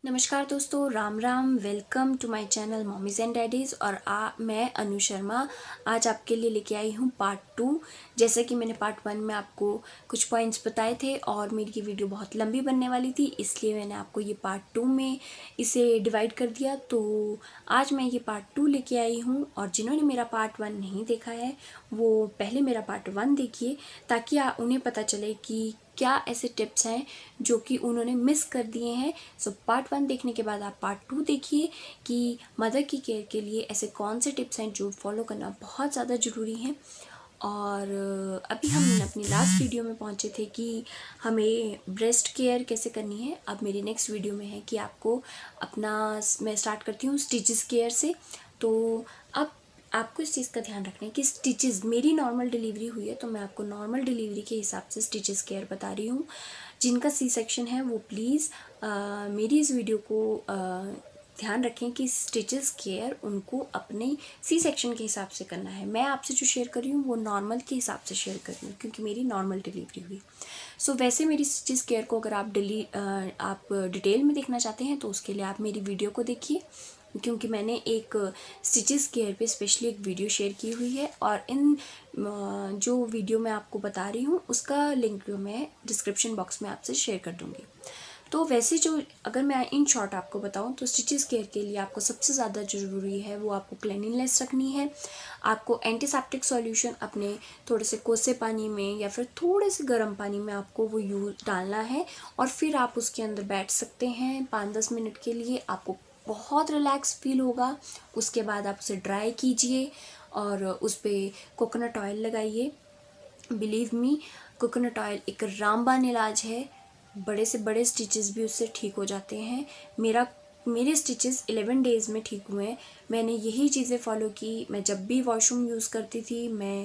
नमस्कार दोस्तों, Ram Ram. Welcome to my channel mommies and daddies. और मैं अनु शर्मा आज आपके लिए लेके आई हूँ पार्ट 2। जैसे कि मैंने पार्ट 1 में आपको कुछ पॉइंट्स बताए थे और मेरी ये वीडियो बहुत लंबी बनने वाली थी, इसलिए मैंने आपको ये पार्ट 2 में इसे डिवाइड कर दिया। तो आज मैं ये पार्ट 2 लेके आई हूँ और जिन्होंने मेरा पार्ट 1 नहीं देखा है वो पहले मेरा पार्ट 1 देखिए, ताकि उन्हें पता चले कि क्या ऐसे टिप्स हैं जो कि उन्होंने मिस कर दिए हैं। सो पार्ट 1 देखने के बाद आप पार्ट 2 देखिए कि मदर की केयर के लिए ऐसे कौन से टिप्स हैं जो फॉलो करना बहुत ज़्यादा ज़रूरी हैं। और अभी हम अपनी लास्ट वीडियो में पहुंचे थे कि हमें ब्रेस्ट केयर कैसे करनी है। अब मेरी नेक्स्ट वीडियो में है कि आपको मैं स्टार्ट करती हूँ स्टिचेस केयर से। तो अब आपको इस चीज़ का ध्यान रखना है कि स्टिचेस, मेरी नॉर्मल डिलीवरी हुई है तो मैं आपको नॉर्मल डिलीवरी के हिसाब से स्टिचेस केयर बता रही हूँ। जिनका सी सेक्शन है वो प्लीज़ मेरी इस वीडियो को ध्यान रखें कि स्टिचेस केयर उनको अपने सी सेक्शन के हिसाब से करना है। मैं आपसे जो शेयर कर रही हूँ वो नॉर्मल के हिसाब से शेयर कर रही हूँ क्योंकि मेरी नॉर्मल डिलीवरी हुई। सो वैसे मेरी स्टिचेस केयर को अगर आप डिटेल में देखना चाहते हैं तो उसके लिए आप मेरी वीडियो को देखिए, क्योंकि मैंने एक स्टिचेस केयर पे स्पेशली एक वीडियो शेयर की हुई है और इन जो वीडियो मैं आपको बता रही हूँ उसका लिंक मैं डिस्क्रिप्शन बॉक्स में आपसे शेयर कर दूँगी। तो वैसे जो अगर मैं इन शॉर्ट आपको बताऊं तो स्टिचेस केयर के लिए आपको सबसे ज़्यादा ज़रूरी है वो आपको क्लीनिनेस रखनी है। आपको एंटीसेप्टिक सॉल्यूशन अपने थोड़े से कोसे पानी में या फिर थोड़े से गर्म पानी में आपको वो यूज डालना है और फिर आप उसके अंदर बैठ सकते हैं 5-10 मिनट के लिए। आपको बहुत रिलैक्स फील होगा। उसके बाद आप उसे ड्राई कीजिए और उस पर कोकोनट ऑयल लगाइए। बिलीव मी, कोकोनट ऑयल एक रामबाण इलाज है। बड़े से बड़े स्टिचेस भी उससे ठीक हो जाते हैं। मेरे स्टिचेस 11 डेज़ में ठीक हुए हैं। मैंने यही चीज़ें फॉलो की। मैं जब भी वॉशरूम यूज़ करती थी मैं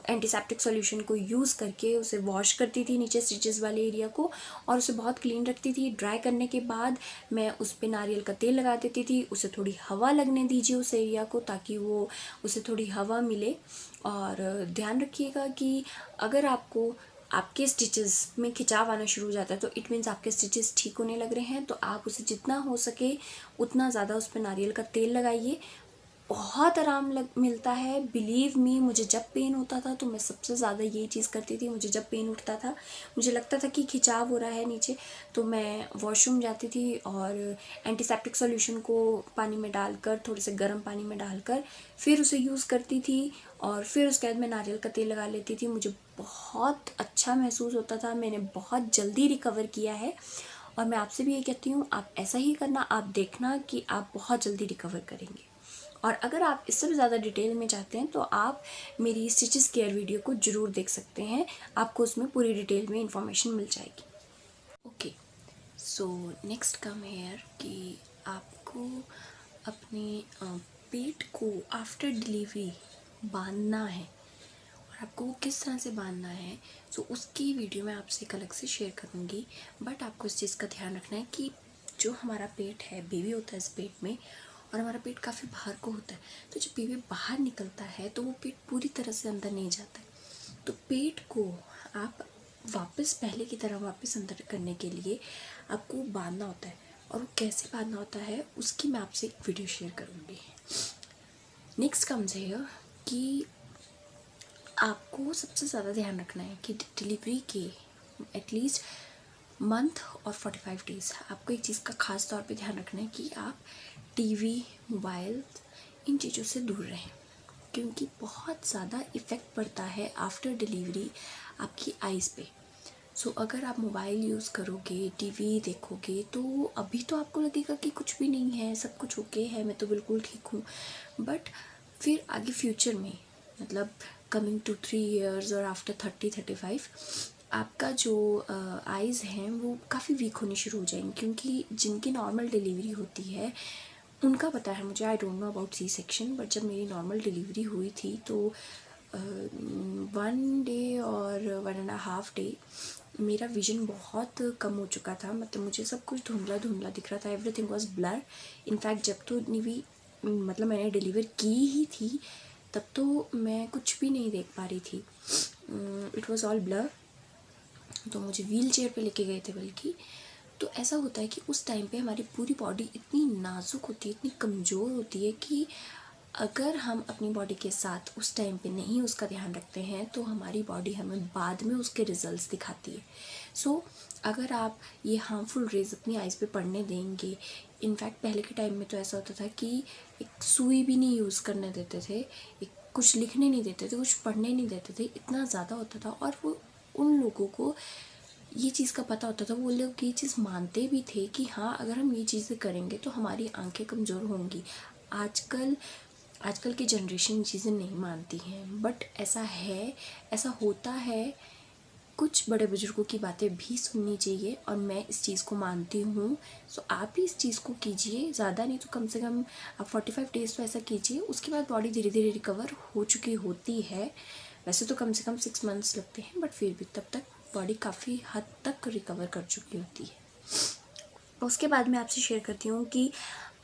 एंटीसेप्टिक सॉल्यूशन को यूज़ करके उसे वॉश करती थी नीचे स्टिचेस वाले एरिया को और उसे बहुत क्लीन रखती थी। ड्राई करने के बाद मैं उस पर नारियल का तेल लगा देती थी। उसे थोड़ी हवा लगने दीजिए उस एरिया को, ताकि वो उसे थोड़ी हवा मिले। और ध्यान रखिएगा कि अगर आपको आपके स्टिचेस में खिंचाव आना शुरू हो जाता है तो इट मीन्स आपके स्टिचेस ठीक होने लग रहे हैं। तो आप उसे जितना हो सके उतना ज़्यादा उस पर नारियल का तेल लगाइए। बहुत आराम मिलता है। बिलीव मी, मुझे जब पेन होता था तो मैं सबसे ज़्यादा यही चीज़ करती थी। मुझे जब पेन उठता था, मुझे लगता था कि खिंचाव हो रहा है नीचे, तो मैं वॉशरूम जाती थी और एंटीसेप्टिक सॉल्यूशन को पानी में डालकर, थोड़े से गर्म पानी में डालकर फिर उसे यूज़ करती थी और फिर उसके बाद मैं नारियल का तेल लगा लेती थी। मुझे बहुत अच्छा महसूस होता था। मैंने बहुत जल्दी रिकवर किया है और मैं आपसे भी ये कहती हूँ आप ऐसा ही करना। आप देखना कि आप बहुत जल्दी रिकवर करेंगे। और अगर आप इससे भी ज़्यादा डिटेल में चाहते हैं तो आप मेरी स्टिचेस केयर वीडियो को ज़रूर देख सकते हैं। आपको उसमें पूरी डिटेल में इंफॉर्मेशन मिल जाएगी। Okay, so next come here कि आपको अपने पेट को आफ्टर डिलीवरी बांधना है और आपको वो किस तरह से बांधना है। सो उसकी वीडियो मैं आपसे एक अलग से शेयर करूँगी। बट आपको इस चीज़ का ध्यान रखना है कि जो हमारा पेट है, बेबी होता है इस पेट में और हमारा पेट काफ़ी बाहर को होता है। तो जब बेबी बाहर निकलता है तो वो पेट पूरी तरह से अंदर नहीं जाता है। तो पेट को आप वापस पहले की तरह वापस अंदर करने के लिए आपको बांधना होता है। और वो कैसे बांधना होता है उसकी मैं आपसे एक वीडियो शेयर करूँगी। नेक्स्ट कम्स है कि आपको सबसे ज़्यादा ध्यान रखना है कि डिलीवरी के एटलीस्ट मंथ और 45 डेज़ आपको एक चीज़ का ख़ास तौर पे ध्यान रखना है कि आप टीवी, मोबाइल, इन चीज़ों से दूर रहें, क्योंकि बहुत ज़्यादा इफ़ेक्ट पड़ता है आफ्टर डिलीवरी आपकी आइज़ पे। सो अगर आप मोबाइल यूज़ करोगे, टीवी देखोगे तो अभी तो आपको लगेगा कि कुछ भी नहीं है, सब कुछ ओके है, मैं तो बिल्कुल ठीक हूँ। बट फिर आगे फ्यूचर में, मतलब कमिंग टू 3 ईयर्स और आफ्टर 30-35 आपका जो आइज़ हैं वो काफ़ी वीक होनी शुरू हो जाएंगी। क्योंकि जिनकी नॉर्मल डिलीवरी होती है उनका पता है मुझे, I don't know about C section, but जब मेरी नॉर्मल डिलीवरी हुई थी तो 1 डे और 1.5 डे मेरा विज़न बहुत कम हो चुका था। मतलब मुझे सब कुछ धुंधला धुंधला दिख रहा था। Everything was blur. इनफैक्ट जब तो निवी मतलब मैंने डिलीवर की ही थी तब तो मैं कुछ भी नहीं देख पा रही थी। It was all blur. तो मुझे व्हील चेयर पे लेके गए थे बल्कि। तो ऐसा होता है कि उस टाइम पे हमारी पूरी बॉडी इतनी नाजुक होती है, इतनी कमज़ोर होती है कि अगर हम अपनी बॉडी के साथ उस टाइम पे नहीं उसका ध्यान रखते हैं तो हमारी बॉडी हमें बाद में उसके रिजल्ट्स दिखाती है। सो अगर आप ये हार्मफुल रेज अपनी आइज़ पे पड़ने देंगे, इनफैक्ट पहले के टाइम में तो ऐसा होता था कि एक सुई भी नहीं यूज़ करने देते थे, एक कुछ लिखने नहीं देते थे, कुछ पढ़ने नहीं देते थे, इतना ज़्यादा होता था। और वो उन लोगों को ये चीज़ का पता होता था, वो लोग ये चीज़ मानते भी थे कि हाँ अगर हम ये चीज़ें करेंगे तो हमारी आंखें कमज़ोर होंगी। आजकल की जनरेशन चीज़ें नहीं मानती हैं, बट ऐसा है, ऐसा होता है। कुछ बड़े बुजुर्गों की बातें भी सुननी चाहिए और मैं इस चीज़ को मानती हूँ। सो आप भी इस चीज़ को कीजिए, ज़्यादा नहीं तो कम से कम आप 45 डेज़ तो ऐसा कीजिए। उसके बाद बॉडी धीरे धीरे रिकवर हो चुकी होती है। वैसे तो कम से कम 6 मंथ्स लगते हैं, बट फिर भी तब तक बॉडी काफ़ी हद तक रिकवर कर चुकी होती है। उसके बाद मैं आपसे शेयर करती हूँ कि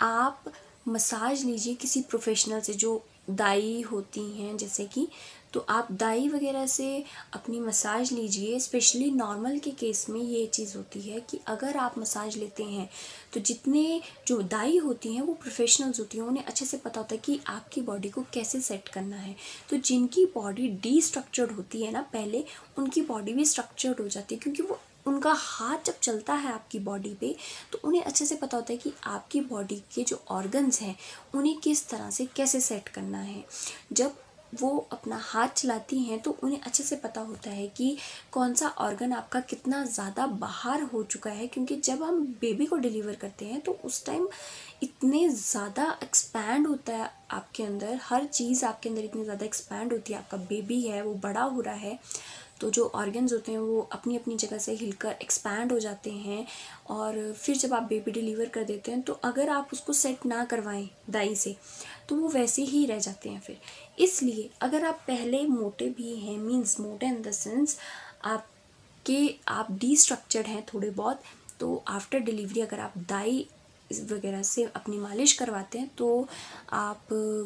आप मसाज लीजिए किसी प्रोफेशनल से, जो दाई होती हैं जैसे कि, तो आप दाई वगैरह से अपनी मसाज लीजिए। स्पेशली नॉर्मल के केस में ये चीज़ होती है कि अगर आप मसाज लेते हैं तो जितने जो दाई होती हैं वो प्रोफेशनल्स होती हैं, उन्हें अच्छे से पता होता है कि आपकी बॉडी को कैसे सेट करना है। तो जिनकी बॉडी डिस्ट्रक्चर्ड होती है ना, पहले उनकी बॉडी भी स्ट्रक्चर्ड हो जाती है, क्योंकि वो उनका हाथ जब चलता है आपकी बॉडी पे तो उन्हें अच्छे से पता होता है कि आपकी बॉडी के जो ऑर्गन्स हैं उन्हें किस तरह से कैसे सेट करना है। जब वो अपना हाथ चलाती हैं तो उन्हें अच्छे से पता होता है कि कौन सा ऑर्गन आपका कितना ज़्यादा बाहर हो चुका है, क्योंकि जब हम बेबी को डिलीवर करते हैं तो उस टाइम इतने ज़्यादा एक्सपैंड होता है आपके अंदर, हर चीज़ आपके अंदर इतनी ज़्यादा एक्सपैंड होती है। आपका बेबी है वो बड़ा हो रहा है, तो जो ऑर्गन्स होते हैं वो अपनी अपनी जगह से हिलकर एक्सपैंड हो जाते हैं। और फिर जब आप बेबी डिलीवर कर देते हैं तो अगर आप उसको सेट ना करवाएं दाई से तो वो वैसे ही रह जाते हैं फिर। इसलिए अगर आप पहले मोटे भी हैं, मीन्स मोटे इन द सेंस आप डिस्ट्रक्चर्ड हैं थोड़े बहुत, तो आफ्टर डिलीवरी अगर आप दाई वगैरह से अपनी मालिश करवाते हैं तो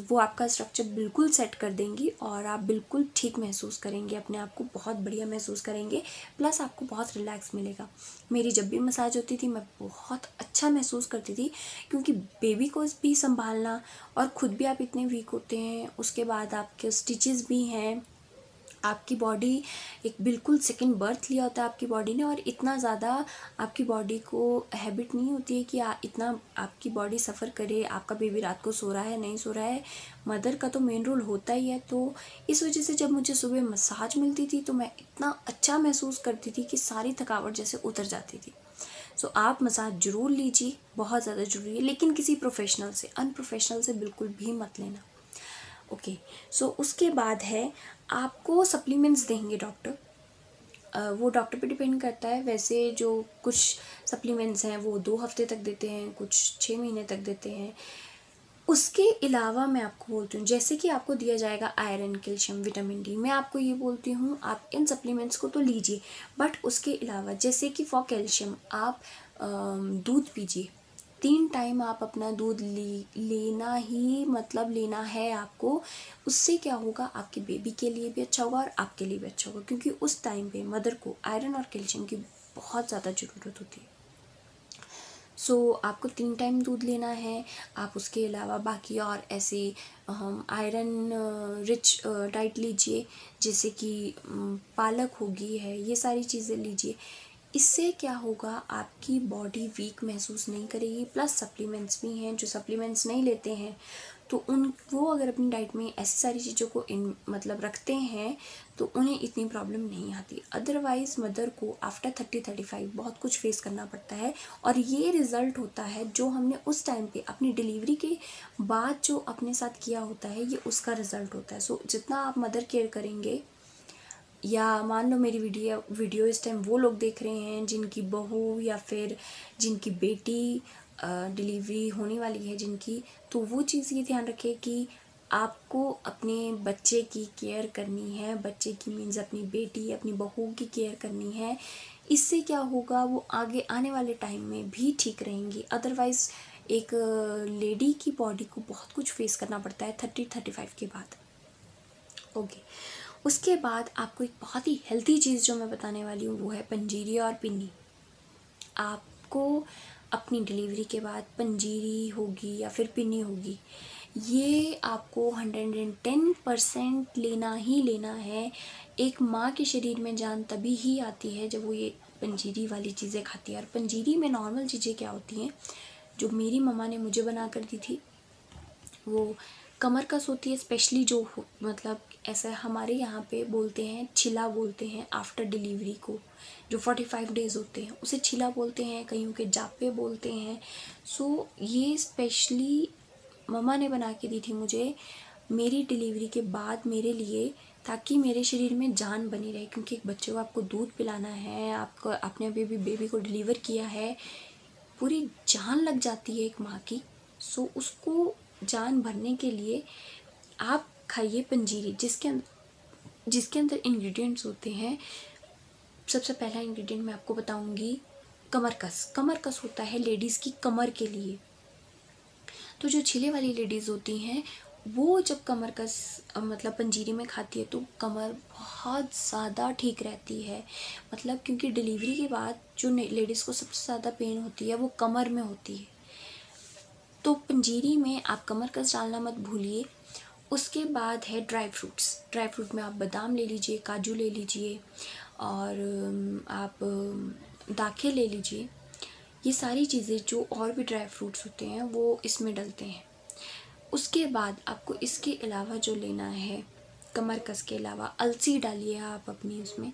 वो आपका स्ट्रक्चर बिल्कुल सेट कर देंगी और आप बिल्कुल ठीक महसूस करेंगे, अपने आप को बहुत बढ़िया महसूस करेंगे, प्लस आपको बहुत रिलैक्स मिलेगा। मेरी जब भी मसाज होती थी मैं बहुत अच्छा महसूस करती थी, क्योंकि बेबी को भी संभालना और ख़ुद भी आप इतने वीक होते हैं, उसके बाद आपके स्टिचेस भी हैं, आपकी बॉडी एक बिल्कुल सेकंड बर्थ लिया होता है आपकी बॉडी ने, और इतना ज़्यादा आपकी बॉडी को हैबिट नहीं होती है कि इतना आपकी बॉडी सफ़र करे। आपका बेबी रात को सो रहा है नहीं सो रहा है, मदर का तो मेन रोल होता ही है। तो इस वजह से जब मुझे सुबह मसाज मिलती थी तो मैं इतना अच्छा महसूस करती थी कि सारी थकावट जैसे उतर जाती थी। सो आप मसाज ज़रूर लीजिए, बहुत ज़्यादा ज़रूरी है, लेकिन किसी प्रोफेशनल से, अनप्रोफेशनल से बिल्कुल भी मत लेना। ओके, सो उसके बाद है आपको सप्लीमेंट्स देंगे डॉक्टर। वो डॉक्टर पे डिपेंड करता है। वैसे जो कुछ सप्लीमेंट्स हैं वो 2 हफ्ते तक देते हैं, कुछ 6 महीने तक देते हैं। उसके अलावा मैं आपको बोलती हूँ, जैसे कि आपको दिया जाएगा आयरन, कैल्शियम, विटामिन डी, मैं आपको ये बोलती हूँ आप इन सप्लीमेंट्स को तो लीजिए, बट उसके अलावा जैसे कि फॉर कैल्शियम आप दूध पीजिए। 3 टाइम आप अपना दूध लेना ही, मतलब लेना है आपको। उससे क्या होगा, आपके बेबी के लिए भी अच्छा होगा और आपके लिए भी अच्छा होगा, क्योंकि उस टाइम पे मदर को आयरन और कैल्शियम की बहुत ज़्यादा ज़रूरत होती है। सो आपको 3 टाइम दूध लेना है। आप उसके अलावा बाकी और ऐसे आयरन रिच डाइट लीजिए, जैसे कि पालक होगी है, ये सारी चीज़ें लीजिए। इससे क्या होगा, आपकी बॉडी वीक महसूस नहीं करेगी। प्लस सप्लीमेंट्स भी हैं, जो सप्लीमेंट्स नहीं लेते हैं तो वो अगर अपनी डाइट में ऐसी सारी चीज़ों को मतलब रखते हैं तो उन्हें इतनी प्रॉब्लम नहीं आती। अदरवाइज़ मदर को आफ्टर 30-35 बहुत कुछ फेस करना पड़ता है, और ये रिज़ल्ट होता है जो हमने उस टाइम पे अपनी डिलीवरी के बाद जो अपने साथ किया होता है, ये उसका रिज़ल्ट होता है। सो जितना आप मदर केयर करेंगे, या मान लो मेरी वीडियो इस टाइम वो लोग देख रहे हैं जिनकी बहू या फिर जिनकी बेटी डिलीवरी होने वाली है जिनकी, तो वो चीज़ ये ध्यान रखें कि आपको अपने बच्चे की केयर करनी है। बच्चे की मीन्स अपनी बेटी, अपनी बहू की केयर करनी है। इससे क्या होगा, वो आगे आने वाले टाइम में भी ठीक रहेंगी। अदरवाइज़ एक लेडी की बॉडी को बहुत कुछ फेस करना पड़ता है 30-35 के बाद। ओके, उसके बाद आपको एक बहुत ही हेल्थी चीज़ जो मैं बताने वाली हूँ वो है पंजीरी और पिन्नी। आप आपको अपनी डिलीवरी के बाद पंजीरी होगी या फिर पिन्नी होगी, ये आपको 110% लेना ही लेना है। एक माँ के शरीर में जान तभी ही आती है जब वो ये पंजीरी वाली चीज़ें खाती है। और पंजीरी में नॉर्मल चीज़ें क्या होती हैं, जो मेरी मम्मा ने मुझे बना कर दी थी, वो कमर कस होती है, स्पेशली जो मतलब ऐसा हमारे यहाँ पे बोलते हैं, छिला बोलते हैं आफ्टर डिलीवरी को, जो 45 डेज़ होते हैं उसे छिला बोलते हैं, कईयों के जापे बोलते हैं। सो ये स्पेशली मम्मा ने बना के दी थी मुझे मेरी डिलीवरी के बाद मेरे लिए, ताकि मेरे शरीर में जान बनी रहे। क्योंकि एक बच्चे को आपको दूध पिलाना है, आपको आपने बेबी को डिलीवर किया है, पूरी जान लग जाती है एक माँ की। सो उसको जान भरने के लिए आप खाइए पंजीरी, जिसके अंदर इंग्रेडिएंट्स होते हैं। सबसे पहला इंग्रेडिएंट मैं आपको बताऊंगी, कमरकस। कमरकस होता है लेडीज़ की कमर के लिए। तो जो छिले वाली लेडीज़ होती हैं वो जब कमरकस मतलब पंजीरी में खाती है तो कमर बहुत ज़्यादा ठीक रहती है। मतलब क्योंकि डिलीवरी के बाद जो लेडीज़ को सबसे ज़्यादा पेन होती है वो कमर में होती है। तो पंजीरी में आप कमरकस डालना मत भूलिए। उसके बाद है ड्राई फ्रूट्स। ड्राई फ्रूट में आप बादाम ले लीजिए, काजू ले लीजिए और आप दाखें ले लीजिए। ये सारी चीज़ें जो और भी ड्राई फ्रूट्स होते हैं वो इसमें डलते हैं। उसके बाद आपको इसके अलावा जो लेना है, कमरकस के अलावा अलसी डालिए आप अपनी उसमें,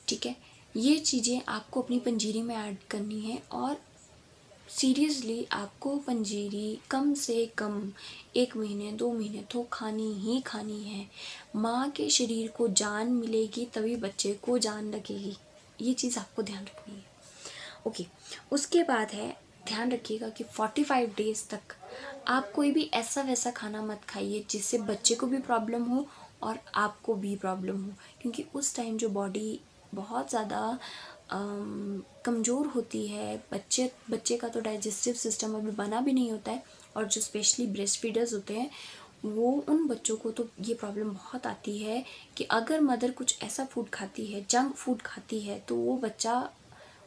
ठीक है। ये चीज़ें आपको अपनी पंजीरी में ऐड करनी है। और सीरियसली आपको पंजीरी कम से कम 1 महीने 2 महीने तो खानी ही खानी है। माँ के शरीर को जान मिलेगी तभी बच्चे को जान लगेगी। ये चीज़ आपको ध्यान रखनी है। ओके, उसके बाद है, ध्यान रखिएगा कि 45 डेज़ तक आप कोई भी ऐसा वैसा खाना मत खाइए जिससे बच्चे को भी प्रॉब्लम हो और आपको भी प्रॉब्लम हो। क्योंकि उस टाइम जो बॉडी बहुत ज़्यादा कमज़ोर होती है, बच्चे का तो डाइजेस्टिव सिस्टम अभी बना भी नहीं होता है। और जो स्पेशली ब्रेस्ट फीडर्स होते हैं वो, उन बच्चों को तो ये प्रॉब्लम बहुत आती है कि अगर मदर कुछ ऐसा फूड खाती है, जंक फूड खाती है, तो वो बच्चा,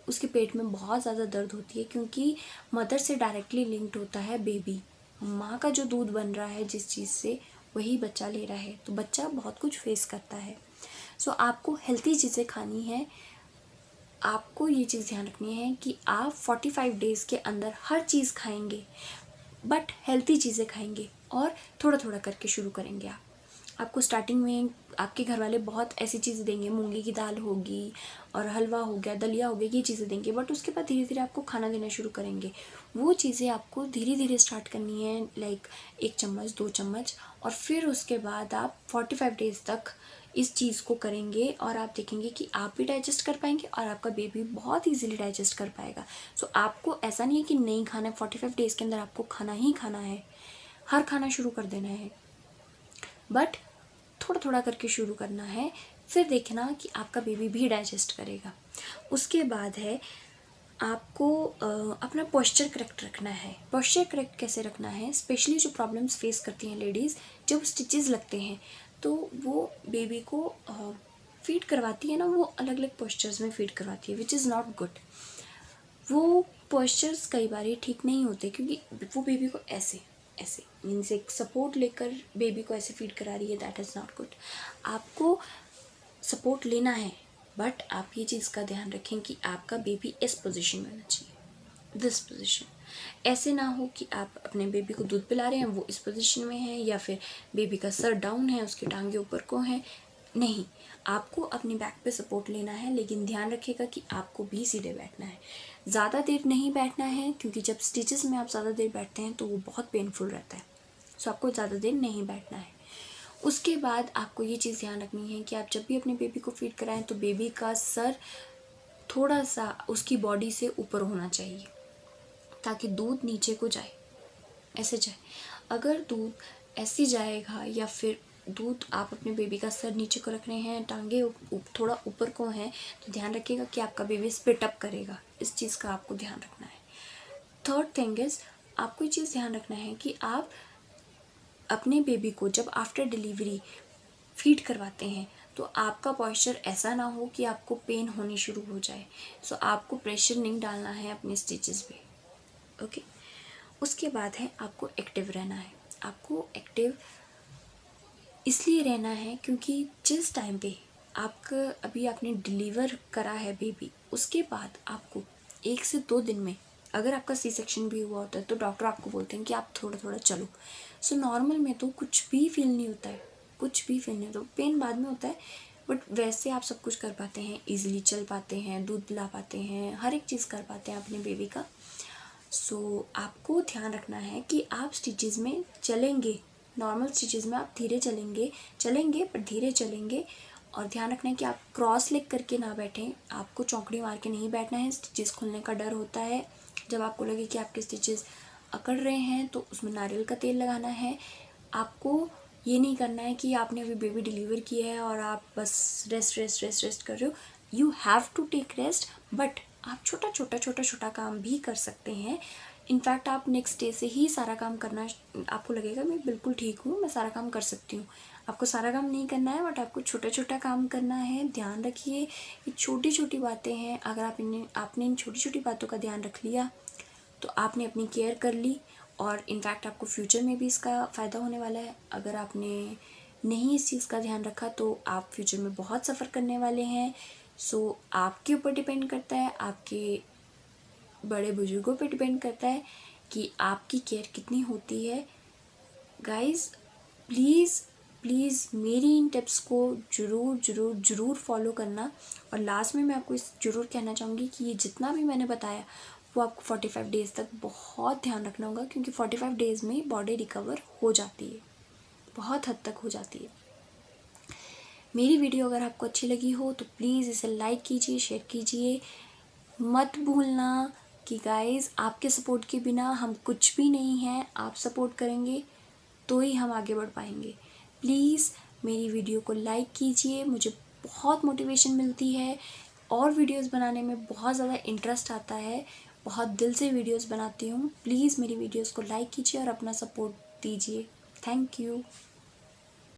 उसके पेट में बहुत ज़्यादा दर्द होती है। क्योंकि मदर से डायरेक्टली लिंक्ड होता है बेबी। माँ का जो दूध बन रहा है जिस चीज़ से, वही बच्चा ले रहा है, तो बच्चा बहुत कुछ फेस करता है। सो आपको हेल्थी चीज़ें खानी है। आपको ये चीज़ ध्यान रखनी है कि आप 45 डेज़ के अंदर हर चीज़ खाएंगे, बट हेल्थी चीज़ें खाएंगे और थोड़ा थोड़ा करके शुरू करेंगे। आपको स्टार्टिंग में आपके घर वाले बहुत ऐसी चीज़ें देंगे, मूंगी की दाल होगी और हलवा हो गया, दलिया हो गया, ये चीज़ें देंगे। बट उसके बाद धीरे धीरे आपको खाना देना शुरू करेंगे। वो चीज़ें आपको धीरे धीरे स्टार्ट करनी है, लाइक 1 चम्मच 2 चम्मच। और फिर उसके बाद आप 45 डेज़ तक इस चीज़ को करेंगे और आप देखेंगे कि आप भी डाइजेस्ट कर पाएंगे और आपका बेबी बहुत ईजिली डाइजेस्ट कर पाएगा। सो आपको ऐसा नहीं है कि नहीं खाना है, 45 डेज़ के अंदर आपको खाना ही खाना है, हर खाना शुरू कर देना है, बट थोड़ा थोड़ा करके शुरू करना है। फिर देखना कि आपका बेबी भी डाइजेस्ट करेगा। उसके बाद है, आपको अपना पोस्चर करेक्ट रखना है। पोस्चर करेक्ट कैसे रखना है, स्पेशली जो प्रॉब्लम्स फेस करती हैं लेडीज़, जब स्टिचेस लगते हैं तो वो बेबी को फीड करवाती है ना, वो अलग अलग पोस्चर्स में फीड करवाती है, विच इज़ नॉट गुड। वो पोस्चर्स कई बार ठीक नहीं होते, क्योंकि वो बेबी को ऐसे ऐसे मीन्स एक सपोर्ट लेकर बेबी को ऐसे फीड करा रही है, दैट इज़ नॉट गुड। आपको सपोर्ट लेना है, बट आप ये चीज़ का ध्यान रखें कि आपका बेबी इस पोजीशन में होना चाहिए, दिस पोजीशन। ऐसे ना हो कि आप अपने बेबी को दूध पिला रहे हैं, वो इस पोजीशन में है, या फिर बेबी का सर डाउन है, उसकी टांगे ऊपर को हैं। नहीं, आपको अपनी बैक पे सपोर्ट लेना है, लेकिन ध्यान रखिएगा कि आपको भी सीधे बैठना है। ज़्यादा देर नहीं बैठना है, क्योंकि जब स्टिचेस में आप ज़्यादा देर बैठते हैं तो वो बहुत पेनफुल रहता है। सो आपको ज़्यादा देर नहीं बैठना है। उसके बाद आपको ये चीज़ ध्यान रखनी है कि आप जब भी अपने बेबी को फीड कराएं तो बेबी का सर थोड़ा सा उसकी बॉडी से ऊपर होना चाहिए, ताकि दूध नीचे को जाए, ऐसे जाए। अगर दूध ऐसे जाएगा, या फिर दूध आप अपने बेबी का सर नीचे को रख रहे हैं, टांगे थोड़ा ऊपर को हैं, तो ध्यान रखिएगा कि आपका बेबी स्पिट अप करेगा। इस चीज़ का आपको ध्यान रखना है। थर्ड थिंग इज़, आपको ये चीज़ ध्यान रखना है कि आप अपने बेबी को जब आफ्टर डिलीवरी फीड करवाते हैं तो आपका पॉस्चर ऐसा ना हो कि आपको पेन होनी शुरू हो जाए। सो आपको प्रेशर नहीं डालना है अपने स्टिचेस पे, ओके। उसके बाद है आपको एक्टिव रहना है। आपको एक्टिव इसलिए रहना है क्योंकि जिस टाइम पे आपका अभी आपने डिलीवर करा है बेबी, उसके बाद आपको 1 से 2 दिन में अगर आपका सी सेक्शन भी हुआ होता है तो डॉक्टर आपको बोलते हैं कि आप थोड़ा थोड़ा चलो। सो नॉर्मल में तो कुछ भी फील नहीं होता है, कुछ भी फील नहीं होता, पेन बाद में होता है, बट वैसे आप सब कुछ कर पाते हैं, ईजिली चल पाते हैं, दूध पिला पाते हैं, हर एक चीज़ कर पाते हैं अपने बेबी का। सो आपको ध्यान रखना है कि आप स्टिचेस में चलेंगे, नॉर्मल स्टिचेस में आप धीरे चलेंगे पर धीरे चलेंगे। और ध्यान रखना है कि आप क्रॉस लेग करके ना बैठें, आपको चौकड़ी मार के नहीं बैठना है। स्टिचेस खुलने का डर होता है। जब आपको लगे कि आपके स्टिचेस अकड़ रहे हैं तो उसमें नारियल का तेल लगाना है। आपको ये नहीं करना है कि आपने अभी बेबी डिलीवर किया है और आप बस रेस्ट कर रहे हो। You have to take rest, but आप छोटा काम भी कर सकते हैं। इनफैक्ट आप नेक्स्ट डे से ही सारा काम करना, आपको लगेगा मैं बिल्कुल ठीक हूँ, मैं सारा काम कर सकती हूँ। आपको सारा काम नहीं करना है, बट आपको छोटा काम करना है। ध्यान रखिए ये छोटी बातें हैं। अगर आपने इन छोटी बातों का ध्यान रख लिया तो आपने अपनी केयर कर ली, और इनफैक्ट आपको फ्यूचर में भी इसका फ़ायदा होने वाला है। अगर आपने नहीं इस चीज़ का ध्यान रखा तो आप फ्यूचर में बहुत सफ़र करने वाले हैं। सो आपके ऊपर डिपेंड करता है, आपके बड़े बुजुर्गों पे डिपेंड करता है कि आपकी केयर कितनी होती है। गाइस प्लीज़ मेरी इन टिप्स को ज़रूर फॉलो करना। और लास्ट में मैं आपको इस ज़रूर कहना चाहूँगी कि ये जितना भी मैंने बताया वो आपको 45 डेज़ तक बहुत ध्यान रखना होगा, क्योंकि 45 डेज़ में बॉडी रिकवर हो जाती है, बहुत हद तक हो जाती है। मेरी वीडियो अगर आपको अच्छी लगी हो तो प्लीज़ इसे लाइक कीजिए, शेयर कीजिए। मत भूलना कि गाइस आपके सपोर्ट के बिना हम कुछ भी नहीं हैं। आप सपोर्ट करेंगे तो ही हम आगे बढ़ पाएंगे। प्लीज़ मेरी वीडियो को लाइक कीजिए, मुझे बहुत मोटिवेशन मिलती है और वीडियोस बनाने में बहुत ज़्यादा इंटरेस्ट आता है। बहुत दिल से वीडियोस बनाती हूँ। प्लीज़ मेरी वीडियोस को लाइक कीजिए और अपना सपोर्ट दीजिए। Thank you.